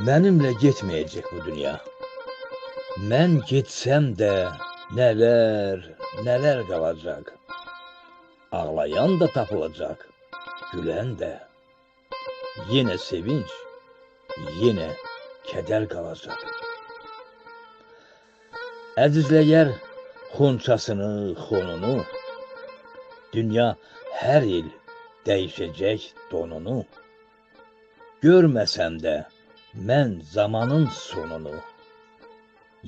Mənimlə getməyəcək bu dünya. Mən getsəm də nələr qalacaq. Ağlayan da tapılacaq, gülən də. Yenə sevinç, yenə kədər qalacaq. Əzizləyər xonçasını, xonunu. Dünya hər il dəyişəcək donunu. Görməsəm də mən zamanın sonunu.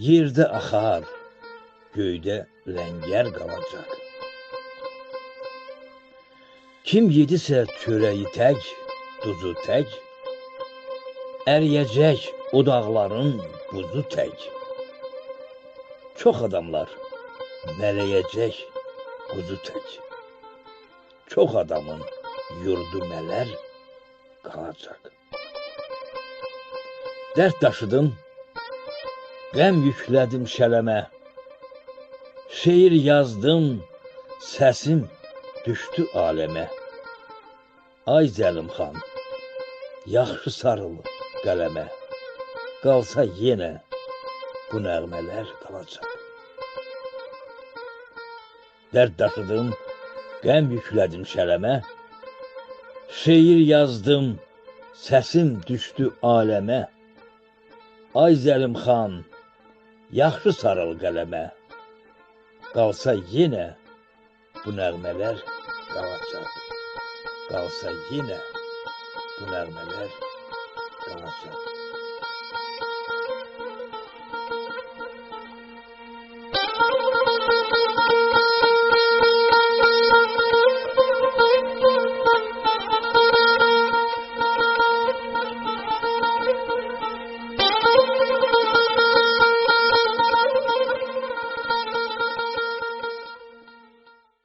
Yerdə axar, göydə ləngər qalacaq. Kim yedisə çörəyi tək, duzu tək, əriyəcək o dağların buzu tək. Çox adamlar mələyəcək quzu tək. Çox adamın yurdu mələr qalacaq. Dərd daşıdım, qəm yüklədim şələmə. Şeir yazdım, səsim düşdü aləmə. Ay Zəlimxan, yaxşı sarıl qələmə. Qalsa yenə bu nəğmələr qalacaq. Dərd daşıdım, qəm yüklədim şələmə. Şeir yazdım, səsim düşdü aləmə. Ay Zəlimxan, yaxşı sarıl qələmə. Qalsa yenə bu nəğmələr qalacaq. Qalsa yenə bu nəğmələr qalacaq.